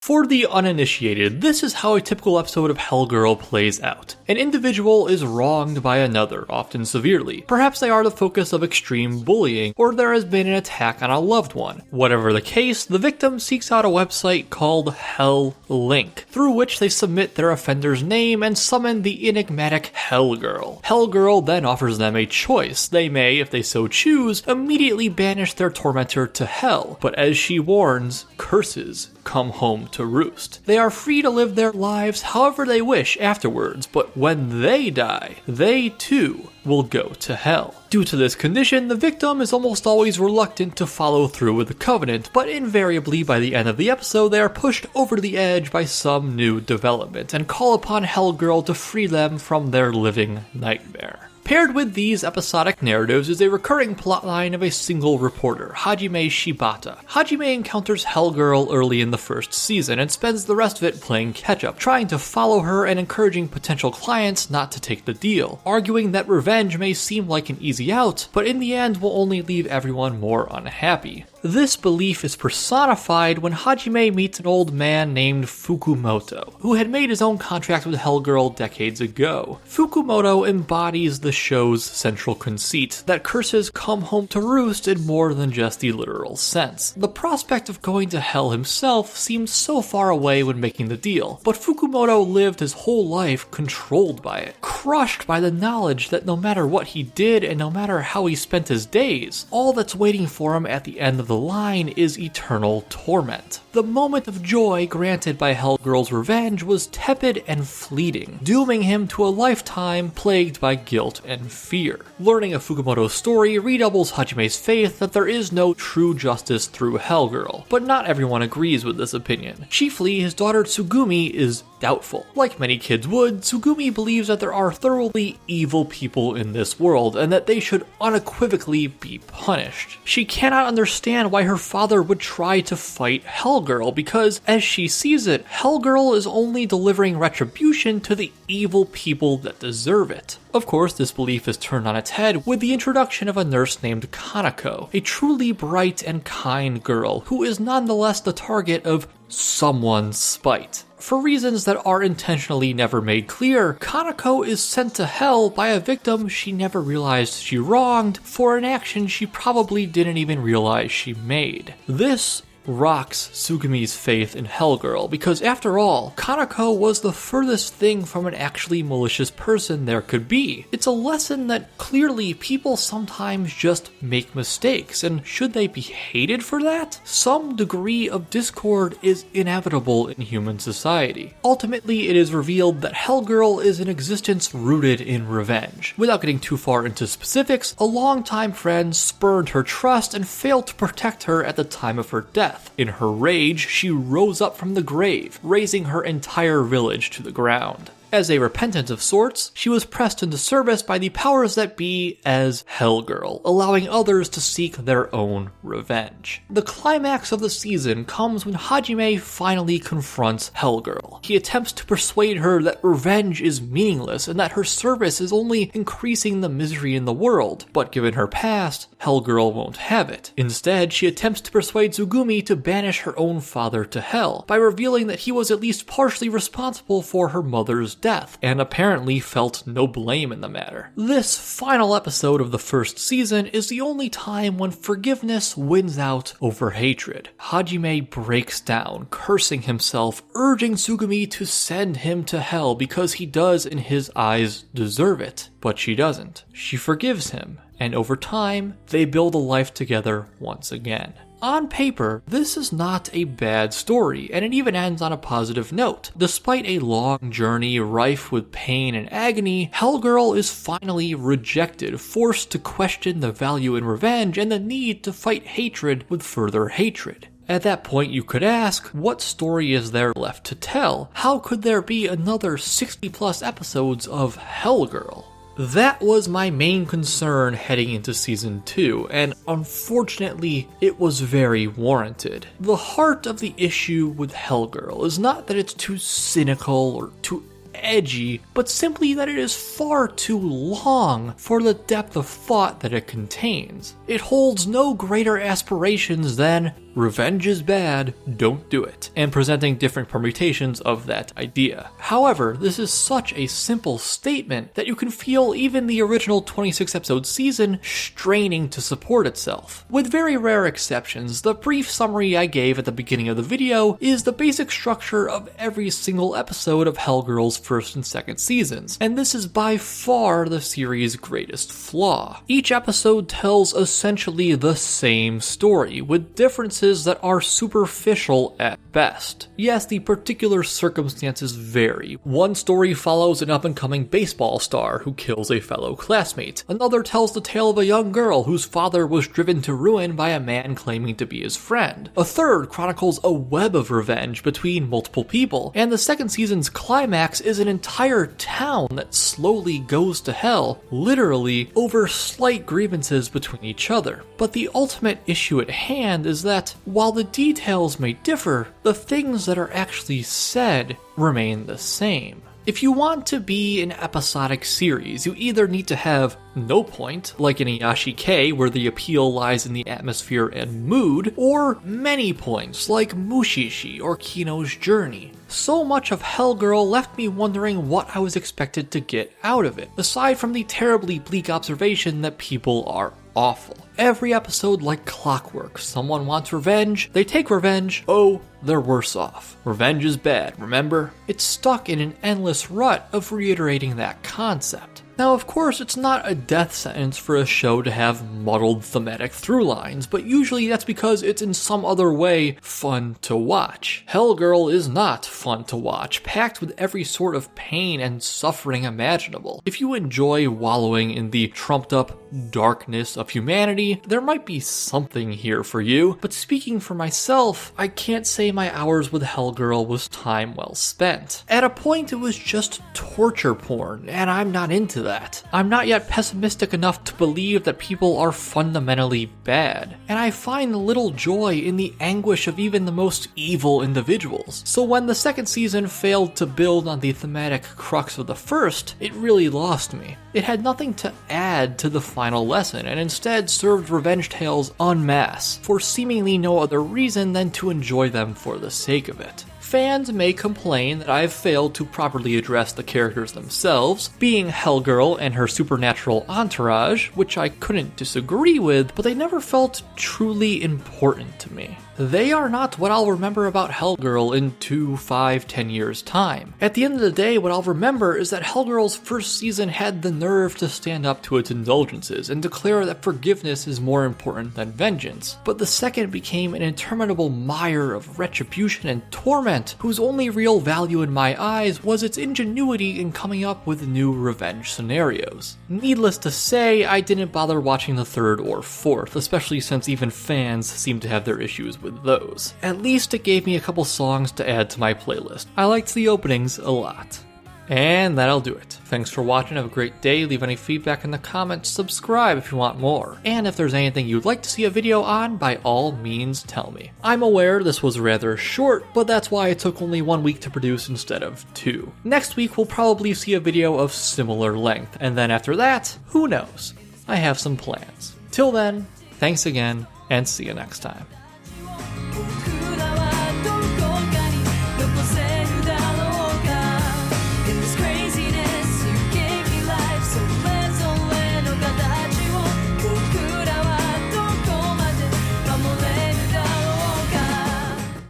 For the uninitiated, this is how a typical episode of Hellgirl plays out. An individual is wronged by another, often severely. Perhaps they are the focus of extreme bullying, or there has been an attack on a loved one. Whatever the case, the victim seeks out a website called Hell Link, through which they submit their offender's name and summon the enigmatic Hellgirl. Hellgirl then offers them a choice. They may, if they so choose, immediately banish their tormentor to hell, but as she warns, curses come home to roost. They are free to live their lives however they wish afterwards, but when they die, they too will go to hell. Due to this condition, the victim is almost always reluctant to follow through with the covenant, but invariably by the end of the episode they are pushed over the edge by some new development and call upon Hellgirl to free them from their living nightmare. Paired with these episodic narratives is a recurring plotline of a single reporter, Hajime Shibata. Hajime encounters Hellgirl early in the first season and spends the rest of it playing catch-up, trying to follow her and encouraging potential clients not to take the deal, arguing that revenge may seem like an easy out, but in the end will only leave everyone more unhappy. This belief is personified when Hajime meets an old man named Fukumoto, who had made his own contract with Hellgirl decades ago. Fukumoto embodies the show's central conceit, that curses come home to roost in more than just the literal sense. The prospect of going to hell himself seemed so far away when making the deal, but Fukumoto lived his whole life controlled by it, crushed by the knowledge that no matter what he did and no matter how he spent his days, all that's waiting for him at the end of the line is eternal torment. The moment of joy granted by Hellgirl's revenge was tepid and fleeting, dooming him to a lifetime plagued by guilt and fear. Learning of Fukumoto's story redoubles Hajime's faith that there is no true justice through Hellgirl, but not everyone agrees with this opinion. Chiefly, his daughter Tsugumi is doubtful. Like many kids would, Tsugumi believes that there are thoroughly evil people in this world and that they should unequivocally be punished. She cannot understand why her father would try to fight Hellgirl because, as she sees it, Hellgirl is only delivering retribution to the evil people that deserve it. Of course, this belief is turned on its head with the introduction of a nurse named Kanako, a truly bright and kind girl who is nonetheless the target of someone's spite. For reasons that are intentionally never made clear, Kanako is sent to hell by a victim she never realized she wronged for an action she probably didn't even realize she made. This rocks Tsugumi's faith in Hellgirl because, after all, Kanako was the furthest thing from an actually malicious person there could be. It's a lesson that clearly people sometimes just make mistakes, and should they be hated for that? Some degree of discord is inevitable in human society. Ultimately, it is revealed that Hellgirl is an existence rooted in revenge. Without getting too far into specifics, a longtime friend spurned her trust and failed to protect her at the time of her death. In her rage, she rose up from the grave, razing her entire village to the ground. As a repentant of sorts, she was pressed into service by the powers that be as Hellgirl, allowing others to seek their own revenge. The climax of the season comes when Hajime finally confronts Hellgirl. He attempts to persuade her that revenge is meaningless and that her service is only increasing the misery in the world, but given her past, Hellgirl won't have it. Instead, she attempts to persuade Tsugumi to banish her own father to hell, by revealing that he was at least partially responsible for her mother's death, and apparently felt no blame in the matter. This final episode of the first season is the only time when forgiveness wins out over hatred. Hajime breaks down, cursing himself, urging Tsugumi to send him to hell because he does in his eyes deserve it. But she doesn't. She forgives him, and over time, they build a life together once again. On paper, this is not a bad story, and it even ends on a positive note. Despite a long journey rife with pain and agony, Hellgirl is finally rejected, forced to question the value in revenge and the need to fight hatred with further hatred. At that point, you could ask, what story is there left to tell? How could there be another 60+ episodes of Hellgirl? That was my main concern heading into Season 2, and unfortunately, it was very warranted. The heart of the issue with Hellgirl is not that it's too cynical or too edgy, but simply that it is far too long for the depth of thought that it contains. It holds no greater aspirations than revenge is bad, don't do it, and presenting different permutations of that idea. However, this is such a simple statement that you can feel even the original 26 episode season straining to support itself. With very rare exceptions, the brief summary I gave at the beginning of the video is the basic structure of every single episode of Hellgirl's first and second seasons, and this is by far the series' greatest flaw. Each episode tells essentially the same story, with differences that are superficial at best. Yes, the particular circumstances vary. One story follows an up-and-coming baseball star who kills a fellow classmate. Another tells the tale of a young girl whose father was driven to ruin by a man claiming to be his friend. A third chronicles a web of revenge between multiple people. And the second season's climax is an entire town that slowly goes to hell, literally, over slight grievances between each other. But the ultimate issue at hand is that, while the details may differ, the things that are actually said remain the same. If you want to be an episodic series, you either need to have no point, like in Iyashikei, where the appeal lies in the atmosphere and mood, or many points, like Mushishi or Kino's Journey. So much of Hellgirl left me wondering what I was expected to get out of it, aside from the terribly bleak observation that people are awful. Every episode like clockwork. Someone wants revenge, they take revenge, oh, they're worse off. Revenge is bad, remember? It's stuck in an endless rut of reiterating that concept. Now, of course, it's not a death sentence for a show to have muddled thematic through lines, but usually that's because it's in some other way fun to watch. Hellgirl is not fun to watch, packed with every sort of pain and suffering imaginable. If you enjoy wallowing in the trumped-up darkness of humanity, there might be something here for you, but speaking for myself, I can't say my hours with Hellgirl was time well spent. At a point, it was just torture porn, and I'm not into that. I'm not yet pessimistic enough to believe that people are fundamentally bad, and I find little joy in the anguish of even the most evil individuals. So when the second season failed to build on the thematic crux of the first, it really lost me. It had nothing to add to the final lesson, and instead served revenge tales en masse, for seemingly no other reason than to enjoy them for the sake of it. Fans may complain that I've failed to properly address the characters themselves, being Hellgirl and her supernatural entourage, which I couldn't disagree with, but they never felt truly important to me. They are not what I'll remember about Hellgirl in 2, 5, 10 years' time. At the end of the day, what I'll remember is that Hellgirl's first season had the nerve to stand up to its indulgences and declare that forgiveness is more important than vengeance. But the second became an interminable mire of retribution and torment, whose only real value in my eyes was its ingenuity in coming up with new revenge scenarios. Needless to say, I didn't bother watching the third or fourth, especially since even fans seem to have their issues with those. At least it gave me a couple songs to add to my playlist. I liked the openings a lot. And that'll do it. Thanks for watching, have a great day, leave any feedback in the comments, subscribe if you want more. And if there's anything you'd like to see a video on, by all means tell me. I'm aware this was rather short, but that's why it took only 1 week to produce instead of 2. Next week we'll probably see a video of similar length, and then after that, who knows? I have some plans. Till then, thanks again, and see you next time.